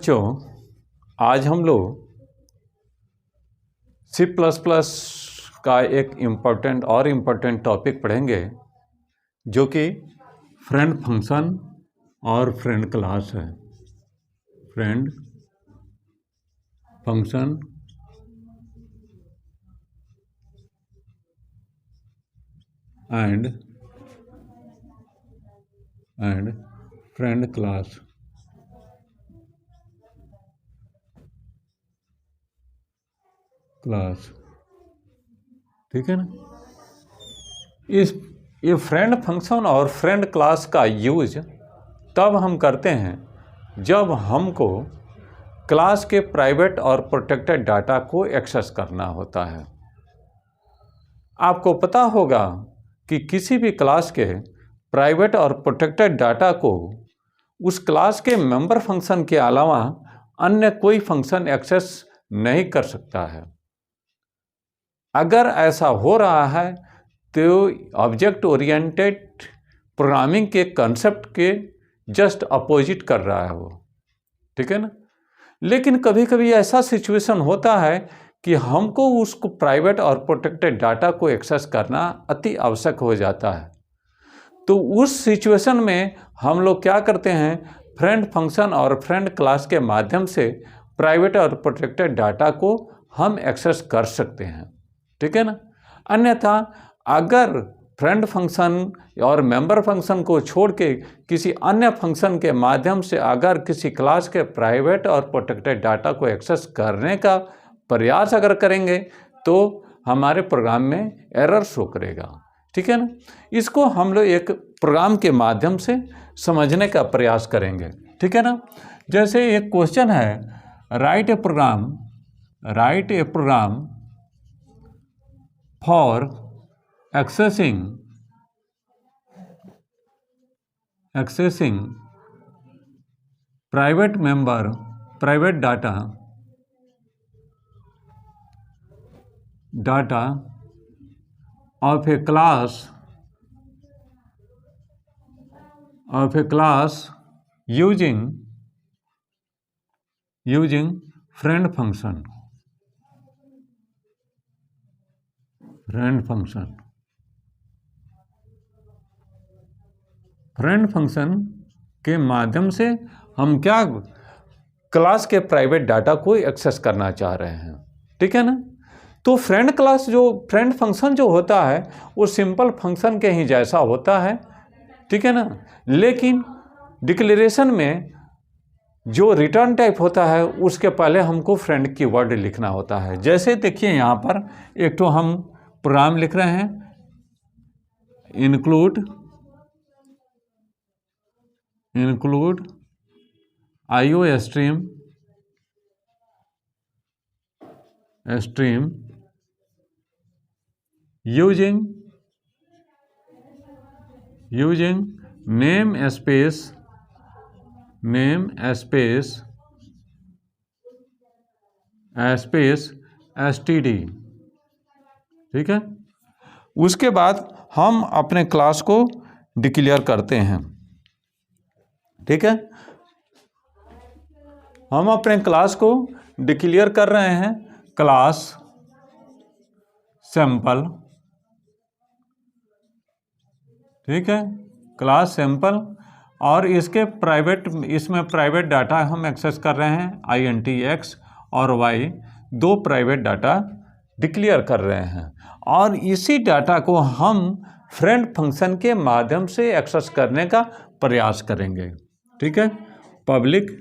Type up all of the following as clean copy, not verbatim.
बच्चों, आज हम लोग C++ का एक इम्पोर्टेंट टॉपिक पढ़ेंगे जो कि फ्रेंड फंक्शन और फ्रेंड क्लास है। Friend function and friend class. ठीक है ना। ये फ्रेंड फंक्शन और फ्रेंड क्लास का यूज तब हम करते हैं जब हमको क्लास के प्राइवेट और प्रोटेक्टेड डाटा को एक्सेस करना होता है। आपको पता होगा कि किसी भी क्लास के प्राइवेट और प्रोटेक्टेड डाटा को उस क्लास के मेंबर फंक्शन के अलावा अन्य कोई फंक्शन एक्सेस नहीं कर सकता है। अगर ऐसा हो रहा है तो ऑब्जेक्ट ओरिएंटेड प्रोग्रामिंग के कंसेप्ट के जस्ट अपोजिट कर रहा है वो। ठीक है ना। लेकिन कभी कभी ऐसा सिचुएशन होता है कि हमको उसको प्राइवेट और प्रोटेक्टेड डाटा को एक्सेस करना अति आवश्यक हो जाता है। तो उस सिचुएशन में हम लोग क्या करते हैं, फ्रेंड फंक्शन और फ्रेंड क्लास के माध्यम से प्राइवेट और प्रोटेक्टेड डाटा को हम एक्सेस कर सकते हैं। ठीक है ना। अन्यथा अगर फ्रेंड फंक्शन और मेंबर फंक्शन को छोड़ के किसी अन्य फंक्शन के माध्यम से अगर किसी क्लास के प्राइवेट और प्रोटेक्टेड डाटा को एक्सेस करने का प्रयास अगर करेंगे तो हमारे प्रोग्राम में एरर शो करेगा। ठीक है ना। इसको हम लोग एक प्रोग्राम के माध्यम से समझने का प्रयास करेंगे। ठीक है ना। जैसे एक क्वेश्चन है, write a program for accessing private data of a class using friend function। Friend function के माध्यम से हम क्या क्लास के प्राइवेट डाटा को एक्सेस करना चाह रहे हैं। ठीक है ना। तो फ्रेंड फंक्शन जो होता है वो सिंपल फंक्शन के ही जैसा होता है। ठीक है ना। लेकिन डिक्लेरेशन में जो रिटर्न टाइप होता है उसके पहले हमको फ्रेंड कीवर्ड लिखना होता है। जैसे देखिए यहाँ पर एक तो हम प्रोग्राम लिख रहे हैं, include IO stream using namespace std। ठीक है। उसके बाद हम अपने क्लास को डिक्लेयर करते हैं। ठीक है। हम अपने क्लास को डिक्लेयर कर रहे हैं, क्लास सैंपल। ठीक है। क्लास सैंपल और इसमें प्राइवेट डाटा हम एक्सेस कर रहे हैं, int x और y दो प्राइवेट डाटा डिक्लेयर कर रहे हैं और इसी डाटा को हम फ्रेंड फंक्शन के माध्यम से एक्सेस करने का प्रयास करेंगे। ठीक है। पब्लिक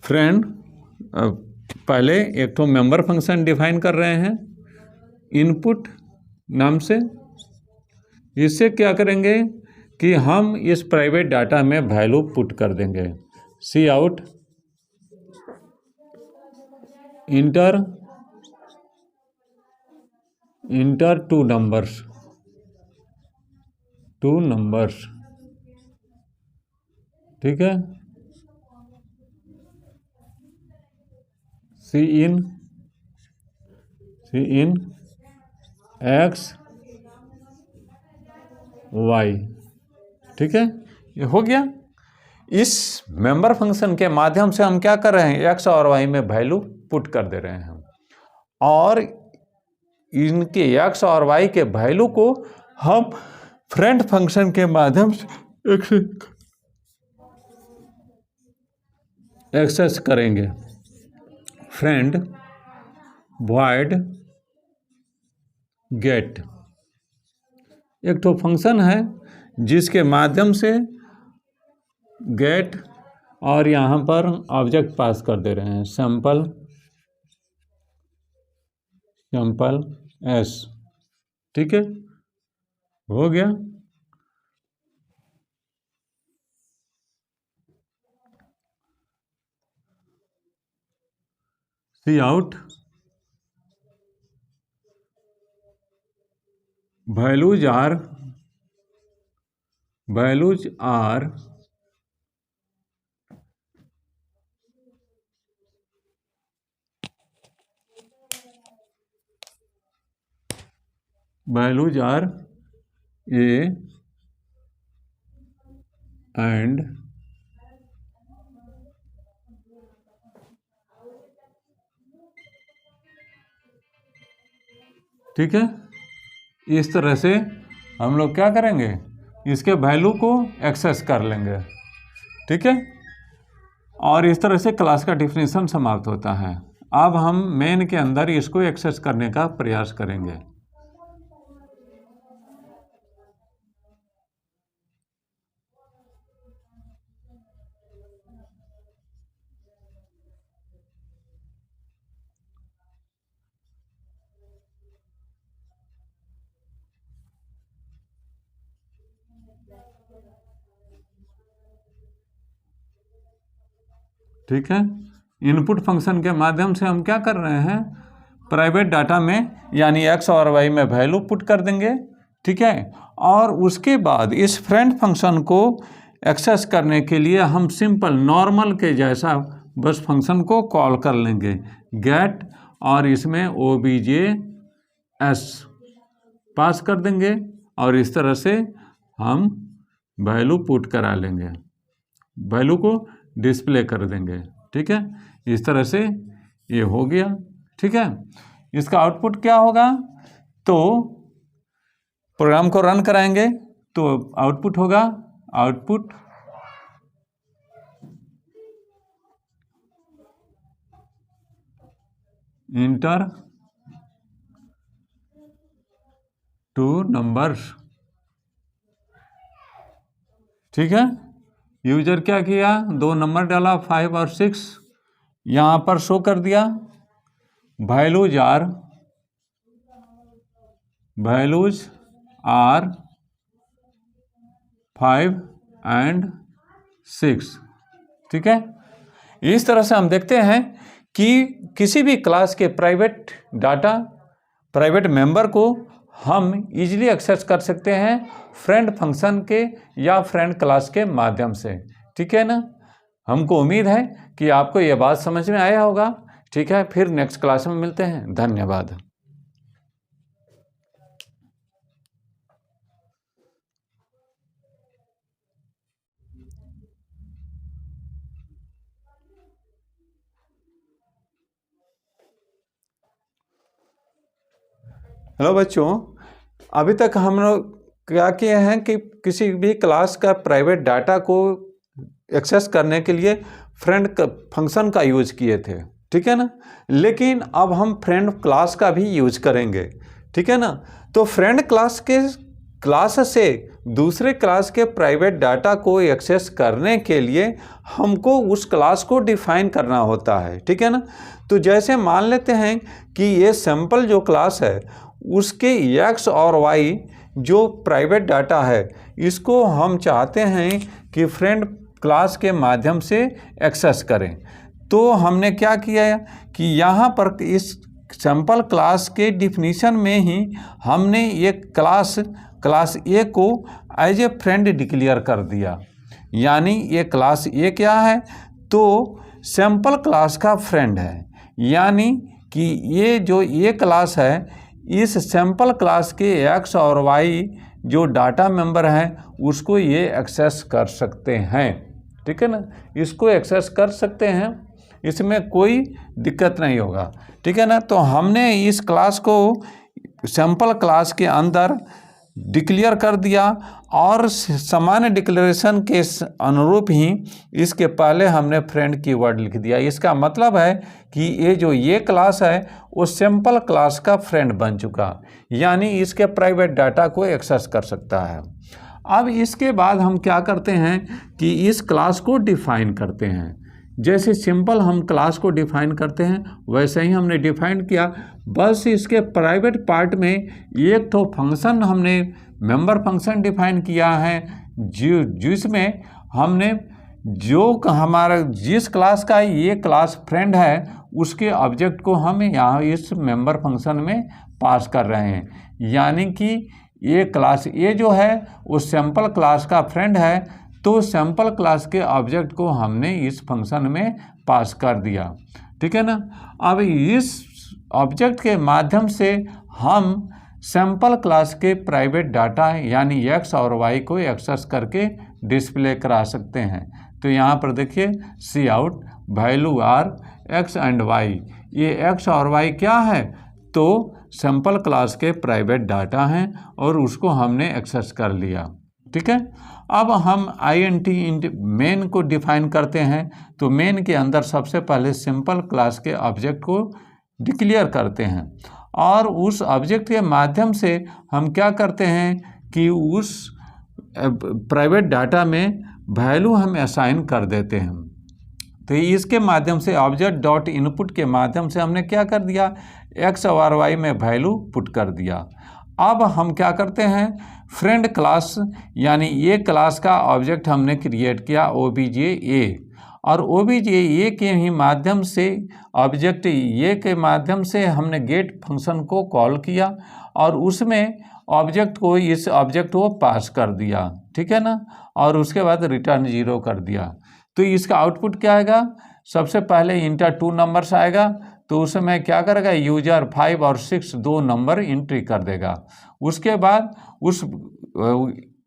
फ्रेंड, पहले एक तो मेंबर फंक्शन डिफाइन कर रहे हैं इनपुट नाम से। इससे क्या करेंगे कि हम इस प्राइवेट डाटा में वैल्यू पुट कर देंगे, cout इंटर टू नंबर्स। ठीक है। cin x y। ठीक है। ये हो गया। इस मेंबर फंक्शन के माध्यम से हम क्या कर रहे हैं, एक्स और वाई में वैल्यू पुट कर दे रहे हैं और इनके एक्स और वाई के वैल्यू को हम फ्रेंड फंक्शन के माध्यम से एक्सेस करेंगे। फ्रेंड वॉइड गेट एक तो फंक्शन है जिसके माध्यम से गेट और यहाँ पर ऑब्जेक्ट पास कर दे रहे हैं, सैंपल एस। ठीक है, हो गया। सी out values are A and ठीक है, इस तरह से हम लोग क्या करेंगे, इसके वैल्यू को एक्सेस कर लेंगे। ठीक है, और इस तरह से क्लास का डिफिनीशन समाप्त होता है। अब हम मेन के अंदर इसको एक्सेस करने का प्रयास करेंगे। ठीक है, इनपुट फंक्शन के माध्यम से हम क्या कर रहे हैं, प्राइवेट डाटा में यानी एक्स और वाई में वैल्यू पुट कर देंगे। ठीक है, और उसके बाद इस फ्रेंड फंक्शन को एक्सेस करने के लिए हम सिंपल नॉर्मल के जैसा बस फंक्शन को कॉल कर लेंगे, गेट, और इसमें OBJS पास कर देंगे और इस तरह से हम वैल्यू पुट करा लेंगे, वैल्यू को डिस्प्ले कर देंगे। ठीक है, इस तरह से ये हो गया। ठीक है, इसका आउटपुट क्या होगा, तो प्रोग्राम को रन कराएंगे तो आउटपुट होगा, आउटपुट इंटर 2 नंबर्स। ठीक है, यूजर क्या किया, 2 नंबर डाला, 5 और 6, यहाँ पर शो कर दिया। Values are 5 and 6। ठीक है, इस तरह से हम देखते हैं कि किसी भी क्लास के प्राइवेट डाटा, प्राइवेट मेंबर को हम इजीली एक्सेस कर सकते हैं फ्रेंड फंक्शन के या फ्रेंड क्लास के माध्यम से। ठीक है ना, हमको उम्मीद है कि आपको यह बात समझ में आया होगा। ठीक है, फिर नेक्स्ट क्लास में मिलते हैं। धन्यवाद। हेलो बच्चों, अभी तक हम लोग क्या किए हैं कि किसी भी क्लास का प्राइवेट डाटा को एक्सेस करने के लिए फ्रेंड फंक्शन का यूज किए थे। ठीक है ना, लेकिन अब हम फ्रेंड क्लास का भी यूज करेंगे। ठीक है ना, तो फ्रेंड क्लास से दूसरे क्लास के प्राइवेट डाटा को एक्सेस करने के लिए हमको उस क्लास को डिफाइन करना होता है। ठीक है ना, तो जैसे मान लेते हैं कि ये सैंपल जो क्लास है उसके एक्स और वाई जो प्राइवेट डाटा है इसको हम चाहते हैं कि फ्रेंड क्लास के माध्यम से एक्सेस करें। तो हमने क्या किया कि यहाँ पर इस सैंपल क्लास के डिफिनीशन में ही हमने ये क्लास ए को एज ए फ्रेंड डिक्लेयर कर दिया। यानी ये क्लास ए क्या है, तो सैंपल क्लास का फ्रेंड है। यानी कि ये जो ये क्लास है इस सैंपल क्लास के एक्स और वाई जो डाटा मेंबर हैं उसको ये एक्सेस कर सकते हैं, ठीक है ना, इसको एक्सेस कर सकते हैं, इसमें कोई दिक्कत नहीं होगा, ठीक है ना। तो हमने इस क्लास को सैम्पल क्लास के अंदर डिक्लेयर कर दिया और सामान्य डिक्लेरेशन के अनुरूप ही इसके पहले हमने फ्रेंड कीवर्ड लिख दिया। इसका मतलब है कि ये क्लास है वो सैम्पल क्लास का फ्रेंड बन चुका, यानी इसके प्राइवेट डाटा को एक्सेस कर सकता है। अब इसके बाद हम क्या करते हैं कि इस क्लास को डिफाइन करते हैं। जैसे सिंपल हम क्लास को डिफाइन करते हैं वैसे ही हमने डिफाइन किया, बस इसके प्राइवेट पार्ट में एक तो फंक्शन हमने मेंबर फंक्शन डिफाइन किया है, जिसमें हमने हमारा जिस क्लास का ये क्लास फ्रेंड है उसके ऑब्जेक्ट को हम यहाँ इस मेंबर फंक्शन में पास कर रहे हैं, यानी कि ये क्लास ये जो है वो सैम्पल क्लास का फ्रेंड है, तो सैम्पल क्लास के ऑब्जेक्ट को हमने इस फंक्शन में पास कर दिया, ठीक है ना। अब इस ऑब्जेक्ट के माध्यम से हम सैम्पल क्लास के प्राइवेट डाटा यानी x और y को एक्सेस करके डिस्प्ले करा सकते हैं। तो यहाँ पर देखिए cout value are x and y, ये x और y क्या है, तो सैम्पल क्लास के प्राइवेट डाटा हैं और उसको हमने एक्सेस कर लिया, ठीक है। अब हम int मेन को डिफाइन करते हैं, तो मेन के अंदर सबसे पहले सिंपल क्लास के ऑब्जेक्ट को डिक्लेयर करते हैं और उस ऑब्जेक्ट के माध्यम से हम क्या करते हैं कि उस प्राइवेट डाटा में वैल्यू हम असाइन कर देते हैं। तो इसके माध्यम से ऑब्जेक्ट डॉट इनपुट के माध्यम से हमने क्या कर दिया, x और y में वैल्यू पुट कर दिया। अब हम क्या करते हैं, फ्रेंड क्लास यानी ये क्लास का ऑब्जेक्ट हमने क्रिएट किया obj_a और obj_a के ही माध्यम से ऑब्जेक्ट ये के माध्यम से हमने गेट फंक्शन को कॉल किया और उसमें ऑब्जेक्ट को इस ऑब्जेक्ट को पास कर दिया, ठीक है ना, और उसके बाद रिटर्न 0 कर दिया। तो इसका आउटपुट क्या आएगा, सबसे पहले इंटर 2 नंबर्स आएगा, तो उसमें क्या करेगा यूजर 5 और 6 2 नंबर एंट्री कर देगा। उसके बाद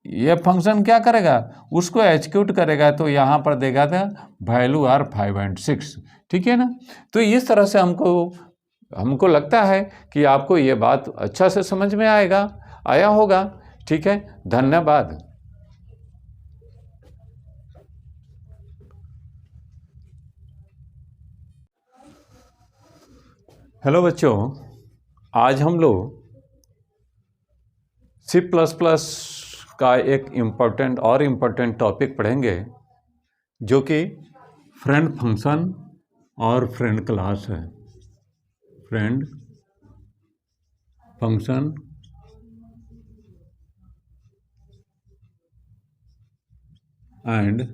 ये फंक्शन क्या करेगा, उसको एग्जीक्यूट करेगा, तो यहाँ पर देगा था वैल्यू आर 5 एंड 6, ठीक है ना। तो इस तरह से हमको लगता है कि आपको ये बात अच्छा से समझ में आया होगा, ठीक है। धन्यवाद। हेलो बच्चों, आज हम लोग C++ का एक इम्पोर्टेंट टॉपिक पढ़ेंगे जो कि फ्रेंड फंक्शन और फ्रेंड क्लास है। Friend function and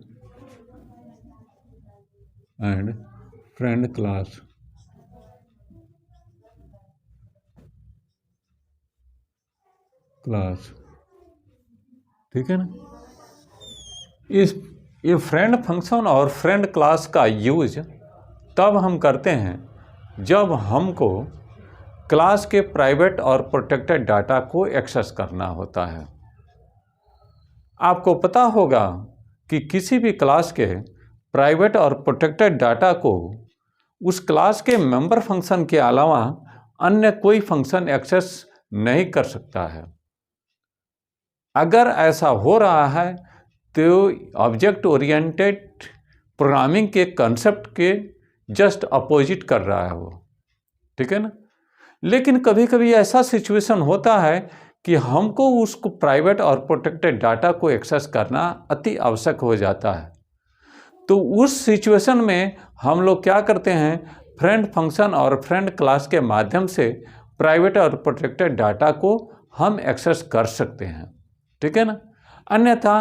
friend class. ठीक है ना। ये फ्रेंड फंक्शन और फ्रेंड क्लास का यूज तब हम करते हैं जब हमको क्लास के प्राइवेट और प्रोटेक्टेड डाटा को एक्सेस करना होता है। आपको पता होगा कि किसी भी क्लास के प्राइवेट और प्रोटेक्टेड डाटा को उस क्लास के मेंबर फंक्शन के अलावा अन्य कोई फंक्शन एक्सेस नहीं कर सकता है। अगर ऐसा हो रहा है तो ऑब्जेक्ट ओरिएंटेड प्रोग्रामिंग के कंसेप्ट के जस्ट अपोजिट कर रहा है वो, ठीक है ना। लेकिन कभी कभी ऐसा सिचुएशन होता है कि हमको उसको प्राइवेट और प्रोटेक्टेड डाटा को एक्सेस करना अति आवश्यक हो जाता है। तो उस सिचुएशन में हम लोग क्या करते हैं, फ्रेंड फंक्शन और फ्रेंड क्लास के माध्यम से प्राइवेट और प्रोटेक्टेड डाटा को हम एक्सेस कर सकते हैं, ठीक है ना। अन्यथा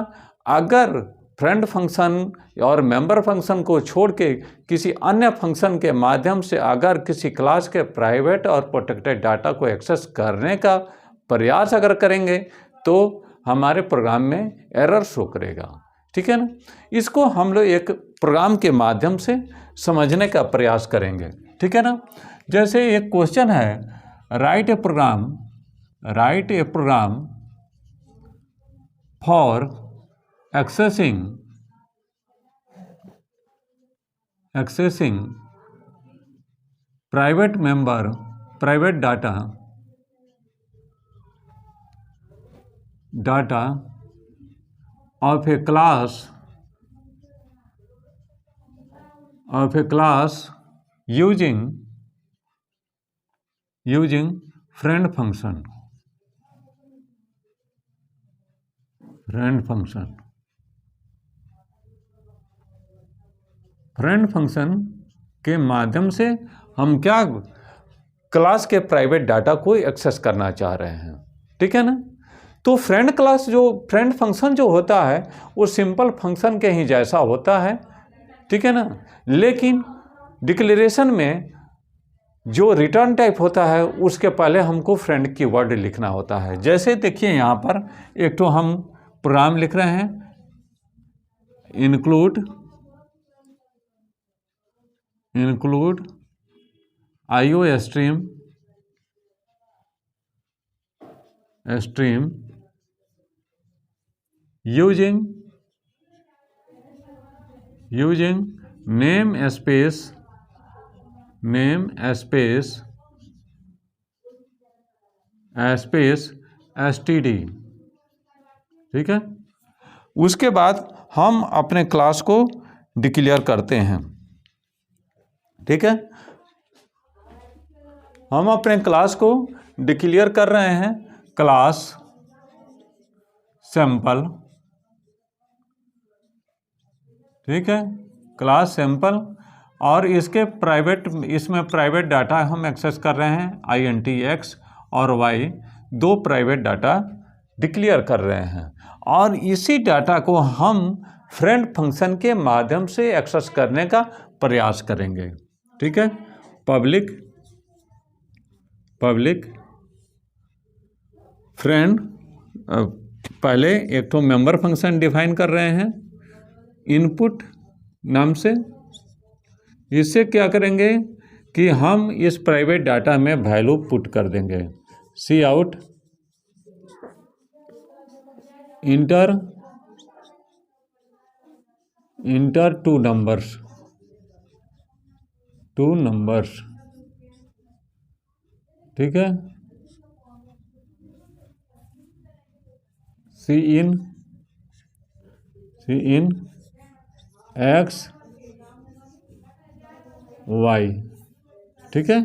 अगर फ्रेंड फंक्शन और मेंबर फंक्शन को छोड़ के किसी अन्य फंक्शन के माध्यम से अगर किसी क्लास के प्राइवेट और प्रोटेक्टेड डाटा को एक्सेस करने का प्रयास अगर करेंगे तो हमारे प्रोग्राम में एरर शो करेगा, ठीक है ना। इसको हम लोग एक प्रोग्राम के माध्यम से समझने का प्रयास करेंगे, ठीक है ना। जैसे एक क्वेश्चन है, write a program for accessing private data of a class using friend function के माध्यम से हम क्या क्लास के प्राइवेट डाटा को एक्सेस करना चाह रहे हैं। ठीक है ना। तो फ्रेंड फंक्शन जो होता है वो सिंपल फंक्शन के ही जैसा होता है। ठीक है ना। लेकिन डिक्लेरेशन में जो रिटर्न टाइप होता है उसके पहले हमको फ्रेंड कीवर्ड लिखना होता है। जैसे देखिए यहाँ पर एक तो हम प्रोग्राम लिख रहे हैं, include IO stream using namespace std। ठीक है। उसके बाद हम अपने क्लास को डिक्लेयर करते हैं। ठीक है। हम अपने क्लास को डिक्लेयर कर रहे हैं, क्लास सैंपल। ठीक है, क्लास सैंपल। और इसमें प्राइवेट डाटा हम एक्सेस कर रहे हैं, int x और y, दो प्राइवेट डाटा डिक्लेयर कर रहे हैं। और इसी डाटा को हम फ्रेंड फंक्शन के माध्यम से एक्सेस करने का प्रयास करेंगे। ठीक है। पब्लिक फ्रेंड, पहले एक तो मेंबर फंक्शन डिफाइन कर रहे हैं इनपुट नाम से। इससे क्या करेंगे कि हम इस प्राइवेट डाटा में वैल्यू पुट कर देंगे। सी आउट इंटर टू नंबर्स। ठीक है। सी इन x y। ठीक है,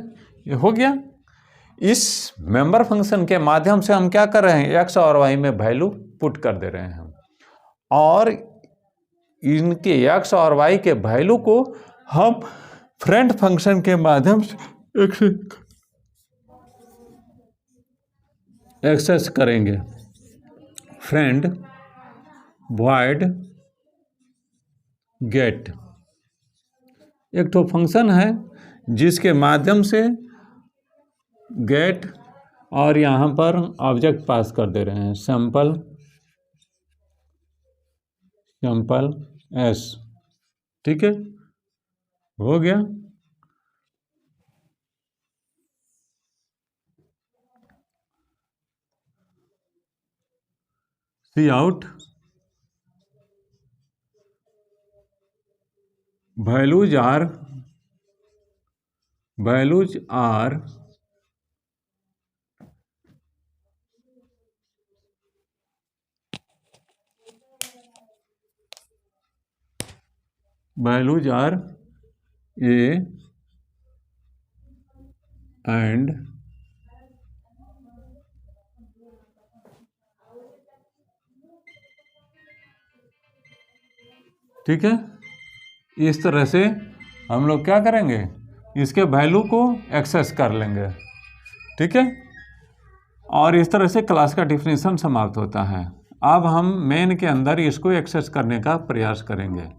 ये हो गया। इस मेंबर फंक्शन के माध्यम से हम क्या कर रहे हैं, x और y में वैल्यू पुट कर दे रहे हैं और इनके x और y के वैल्यू को हम फ्रेंड फंक्शन के माध्यम से एक्सेस करेंगे। फ्रेंड void गेट एक तो फंक्शन है जिसके माध्यम से गेट और यहाँ पर ऑब्जेक्ट पास कर दे रहे हैं, सैंपल s। ठीक है, हो गया। सी out values are a and ठीक है। इस तरह से हम लोग क्या करेंगे, इसके वैल्यू को एक्सेस कर लेंगे। ठीक है, और इस तरह से क्लास का डिफिनीशन समाप्त होता है। अब हम मेन के अंदर इसको एक्सेस करने का प्रयास करेंगे।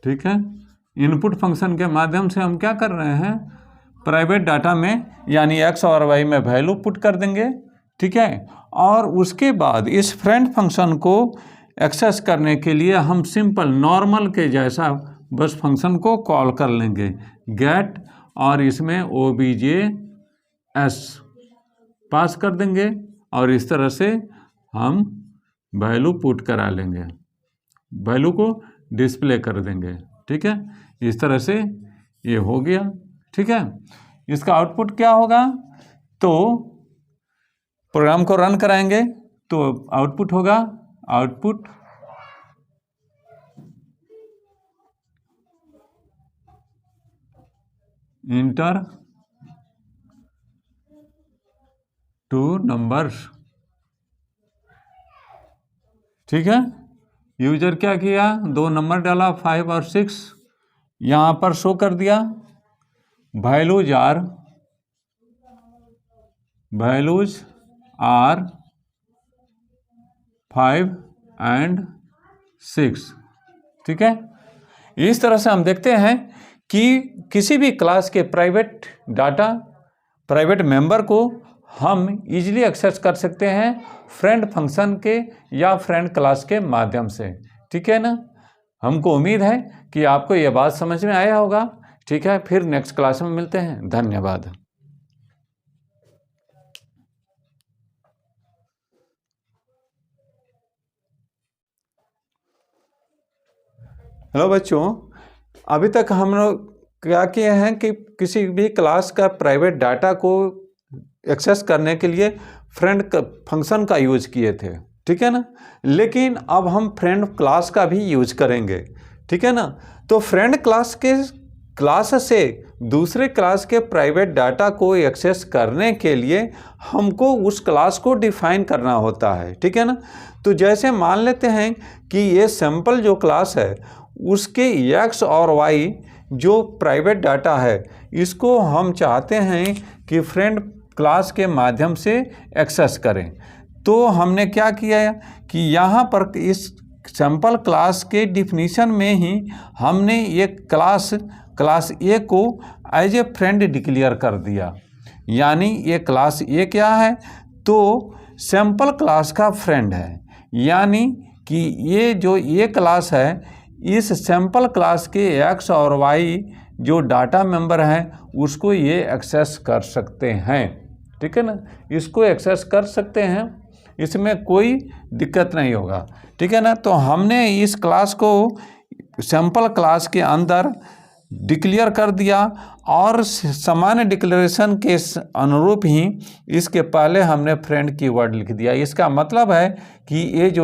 ठीक है, इनपुट फंक्शन के माध्यम से हम क्या कर रहे हैं, प्राइवेट डाटा में यानी x और y में वैल्यू पुट कर देंगे, ठीक है। और उसके बाद इस फ्रेंड फंक्शन को एक्सेस करने के लिए हम सिंपल नॉर्मल के जैसा बस फंक्शन को कॉल कर लेंगे, गेट, और इसमें OBJS पास कर देंगे और इस तरह से हम वैल्यू पुट करा लेंगे, वैल्यू को डिस्प्ले कर देंगे, ठीक है। इस तरह से ये हो गया, ठीक है। इसका आउटपुट क्या होगा, तो प्रोग्राम को रन कराएंगे तो आउटपुट होगा, आउटपुट इंटर 2 नंबर्स, ठीक है। यूजर क्या किया, 2 नंबर डाला, 5 और 6, यहाँ पर शो कर दिया। वैल्यूज आर 5 and 6, ठीक है। इस तरह से हम देखते हैं कि किसी भी क्लास के प्राइवेट डाटा, प्राइवेट मेंबर को हम इजीली एक्सेस कर सकते हैं फ्रेंड फंक्शन के या फ्रेंड क्लास के माध्यम से, ठीक है ना। हमको उम्मीद है कि आपको यह बात समझ में आया होगा, ठीक है। फिर नेक्स्ट क्लास में मिलते हैं, धन्यवाद। हेलो बच्चों, अभी तक हम लोग क्या किए हैं कि किसी भी क्लास का प्राइवेट डाटा को एक्सेस करने के लिए फ्रेंड फंक्शन का यूज किए थे, ठीक है ना। लेकिन अब हम फ्रेंड क्लास का भी यूज करेंगे, ठीक है ना। तो फ्रेंड क्लास से दूसरे क्लास के प्राइवेट डाटा को एक्सेस करने के लिए हमको उस क्लास को डिफाइन करना होता है, ठीक है ना। तो जैसे मान लेते हैं कि ये सैम्पल जो क्लास है उसके x और y जो प्राइवेट डाटा है, इसको हम चाहते हैं कि फ्रेंड क्लास के माध्यम से एक्सेस करें। तो हमने क्या किया कि यहाँ पर इस सैम्पल क्लास के डिफिनीशन में ही हमने ये क्लास ए को एज ए फ्रेंड डिक्लेयर कर दिया। यानी ये क्लास ए क्या है, तो सैम्पल क्लास का फ्रेंड है। यानी कि ये जो ये क्लास है, इस सैम्पल क्लास के x और y जो डाटा मेंबर हैं उसको ये एक्सेस कर सकते हैं, ठीक है ना। इसको एक्सेस कर सकते हैं, इसमें कोई दिक्कत नहीं होगा, ठीक है ना। तो हमने इस क्लास को सैम्पल क्लास के अंदर डिक्लेयर कर दिया और सामान्य डिक्लेरेशन के अनुरूप ही इसके पहले हमने फ्रेंड कीवर्ड लिख दिया। इसका मतलब है कि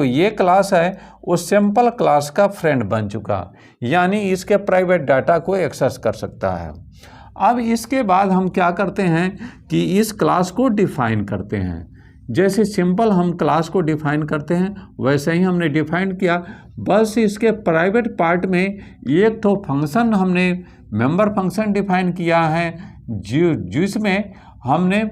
ये क्लास है वो सैम्पल क्लास का फ्रेंड बन चुका, यानी इसके प्राइवेट डाटा को एक्सेस कर सकता है। अब इसके बाद हम क्या करते हैं कि इस क्लास को डिफाइन करते हैं। जैसे सिंपल हम क्लास को डिफाइन करते हैं वैसे ही हमने डिफाइन किया, बस इसके प्राइवेट पार्ट में एक तो फंक्शन हमने मेंबर फंक्शन डिफाइन किया है जिसमें हमने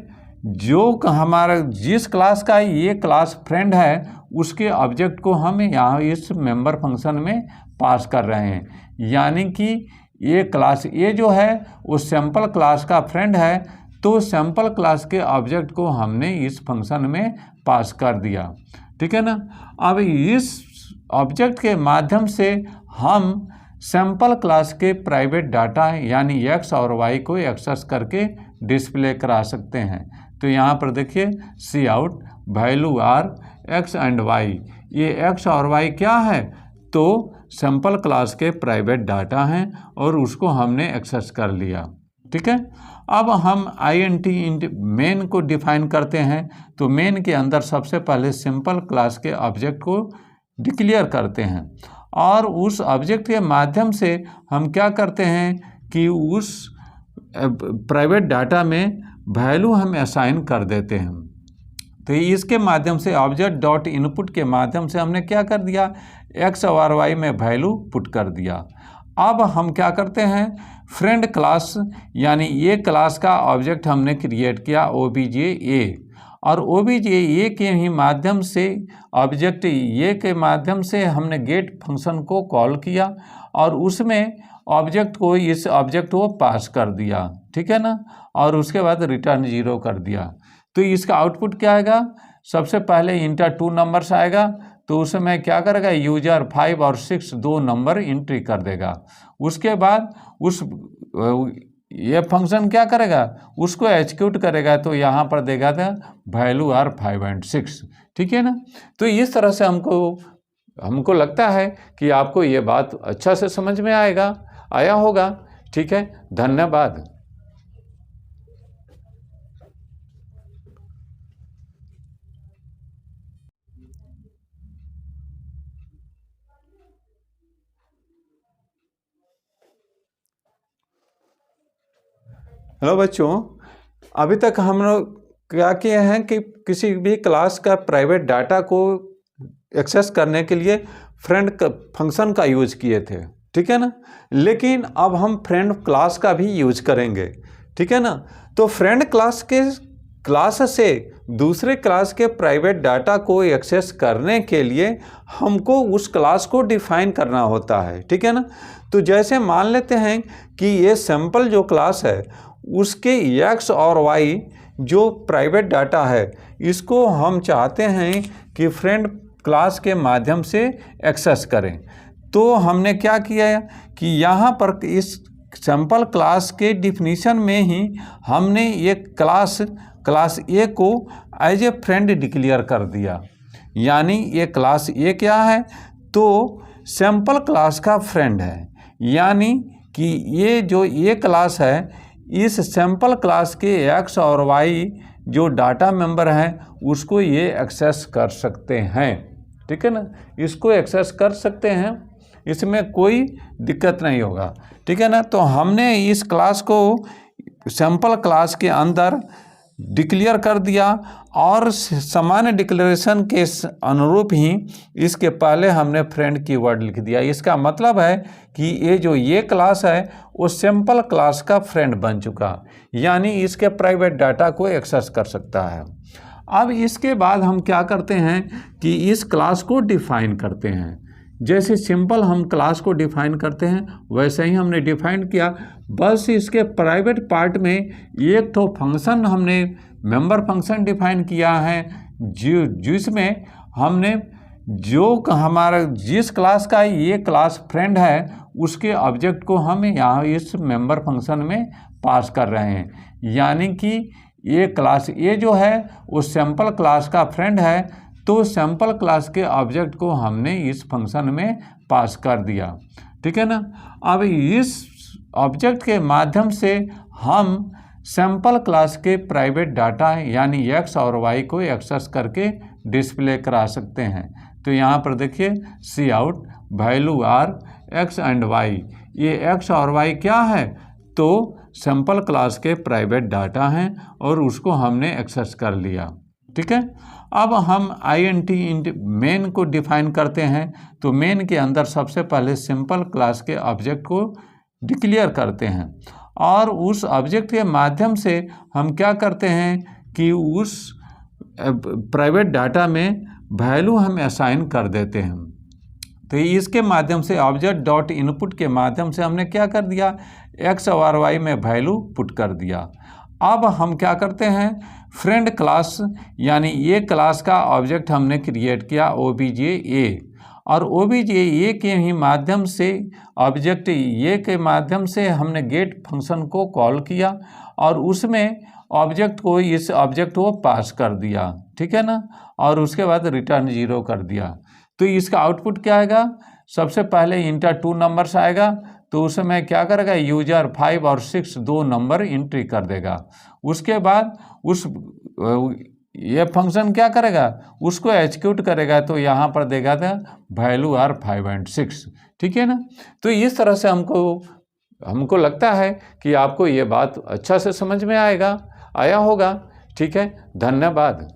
जो हमारा जिस क्लास का ये क्लास फ्रेंड है उसके ऑब्जेक्ट को हम यहाँ इस मेंबर फंक्शन में पास कर रहे हैं। यानी कि ये क्लास ए जो है वो सैम्पल क्लास का फ्रेंड है, तो सैम्पल क्लास के ऑब्जेक्ट को हमने इस फंक्शन में पास कर दिया, ठीक है ना। अब इस ऑब्जेक्ट के माध्यम से हम सैम्पल क्लास के प्राइवेट डाटा यानी x और y को एक्सेस करके डिस्प्ले करा सकते हैं। तो यहाँ पर देखिए cout value are x and y, ये x और y क्या है, तो सैम्पल क्लास के प्राइवेट डाटा हैं और उसको हमने एक्सेस कर लिया, ठीक है। अब हम int मेन को डिफाइन करते हैं। तो मेन के अंदर सबसे पहले सिंपल क्लास के ऑब्जेक्ट को डिक्लेयर करते हैं और उस ऑब्जेक्ट के माध्यम से हम क्या करते हैं कि उस प्राइवेट डाटा में वैल्यू हम असाइन कर देते हैं। तो इसके माध्यम से ऑब्जेक्ट डॉट इनपुट के माध्यम से हमने क्या कर दिया, x और y में वैल्यू पुट कर दिया। अब हम क्या करते हैं, फ्रेंड क्लास यानी ये क्लास का ऑब्जेक्ट हमने क्रिएट किया OBJA, और OBJA के ही माध्यम से ऑब्जेक्ट ये के माध्यम से हमने गेट फंक्शन को कॉल किया और उसमें ऑब्जेक्ट को इस ऑब्जेक्ट को पास कर दिया, ठीक है ना, और उसके बाद रिटर्न 0 कर दिया। तो इसका आउटपुट क्या आएगा, सबसे पहले इंटर 2 नंबर्स आएगा, तो उसमें क्या करेगा, यूजर 5 और 6 2 नंबर एंट्री कर देगा। उसके बाद ये फंक्शन क्या करेगा, उसको एग्जीक्यूट करेगा, तो यहाँ पर देगा था वैल्यू आर 5 और 6, ठीक है ना। तो इस तरह से हमको लगता है कि आपको ये बात अच्छा से समझ में आया होगा, ठीक है। धन्यवाद। हेलो बच्चों, अभी तक हम लोग क्या किए हैं कि किसी भी क्लास का प्राइवेट डाटा को एक्सेस करने के लिए फ्रेंड फंक्शन का यूज किए थे, ठीक है ना। लेकिन अब हम फ्रेंड क्लास का भी यूज करेंगे, ठीक है ना। तो फ्रेंड क्लास से दूसरे क्लास के प्राइवेट डाटा को एक्सेस करने के लिए हमको उस क्लास को डिफाइन करना होता है, ठीक है ना। तो जैसे मान लेते हैं कि ये सैम्पल जो क्लास है उसके x और y जो प्राइवेट डाटा है, इसको हम चाहते हैं कि फ्रेंड क्लास के माध्यम से एक्सेस करें। तो हमने क्या किया कि यहाँ पर इस सैम्पल क्लास के डिफिनीशन में ही हमने ये क्लास ए को एज ए फ्रेंड डिक्लेयर कर दिया। यानी ये क्लास ए क्या है, तो सैम्पल क्लास का फ्रेंड है। यानी कि ये जो ये क्लास है, इस सैम्पल क्लास के x और y जो डाटा मेंबर हैं उसको ये एक्सेस कर सकते हैं, ठीक है ना। इसको एक्सेस कर सकते हैं, इसमें कोई दिक्कत नहीं होगा, ठीक है ना। तो हमने इस क्लास को सैम्पल क्लास के अंदर डिक्लेयर कर दिया और सामान्य डिक्लेरेशन के अनुरूप ही इसके पहले हमने फ्रेंड कीवर्ड लिख दिया। इसका मतलब है कि ये क्लास है वो सैम्पल क्लास का फ्रेंड बन चुका, यानी इसके प्राइवेट डाटा को एक्सेस कर सकता है। अब इसके बाद हम क्या करते हैं कि इस क्लास को डिफाइन करते हैं। जैसे सिंपल हम क्लास को डिफाइन करते हैं वैसे ही हमने डिफाइन किया, बस इसके प्राइवेट पार्ट में एक तो फंक्शन हमने मेंबर फंक्शन डिफाइन किया है, जिसमें हमने हमारा जिस क्लास का ये क्लास फ्रेंड है उसके ऑब्जेक्ट को हम यहाँ इस मेंबर फंक्शन में पास कर रहे हैं। यानी कि ये क्लास ए जो है वो सैम्पल क्लास का फ्रेंड है, तो सैम्पल क्लास के ऑब्जेक्ट को हमने इस फंक्शन में पास कर दिया, ठीक है ना। अब इस ऑब्जेक्ट के माध्यम से हम सैम्पल क्लास के प्राइवेट डाटा यानी x और y को एक्सेस करके डिस्प्ले करा सकते हैं। तो यहाँ पर देखिए cout value are x and y, ये x और y क्या है, तो सैम्पल क्लास के प्राइवेट डाटा हैं और उसको हमने एक्सेस कर लिया, ठीक है। अब हम int मेन को डिफाइन करते हैं। तो मेन के अंदर सबसे पहले सिंपल क्लास के ऑब्जेक्ट को डिक्लेयर करते हैं और उस ऑब्जेक्ट के माध्यम से हम क्या करते हैं कि उस प्राइवेट डाटा में वैल्यू हम असाइन कर देते हैं। तो इसके माध्यम से ऑब्जेक्ट डॉट इनपुट के माध्यम से हमने क्या कर दिया, x और y में वैल्यू पुट कर दिया। अब हम क्या करते हैं, फ्रेंड क्लास यानी ये क्लास का ऑब्जेक्ट हमने क्रिएट किया obj_a और obj_a के ही माध्यम से ऑब्जेक्ट ये के माध्यम से हमने गेट फंक्शन को कॉल किया और उसमें ऑब्जेक्ट को इस ऑब्जेक्ट को पास कर दिया, ठीक है ना, और उसके बाद रिटर्न 0 कर दिया। तो इसका आउटपुट क्या आएगा, सबसे पहले इंटर 2 नंबर्स आएगा, तो उसमें क्या करेगा, यूजर 5 और 6 2 नंबर एंट्री कर देगा। उसके बाद ये फंक्शन क्या करेगा, उसको एग्जीक्यूट करेगा, तो यहाँ पर देगा था वैल्यू आर 5 और 6, ठीक है ना। तो इस तरह से हमको लगता है कि आपको ये बात अच्छा से समझ में आया होगा, ठीक है। धन्यवाद।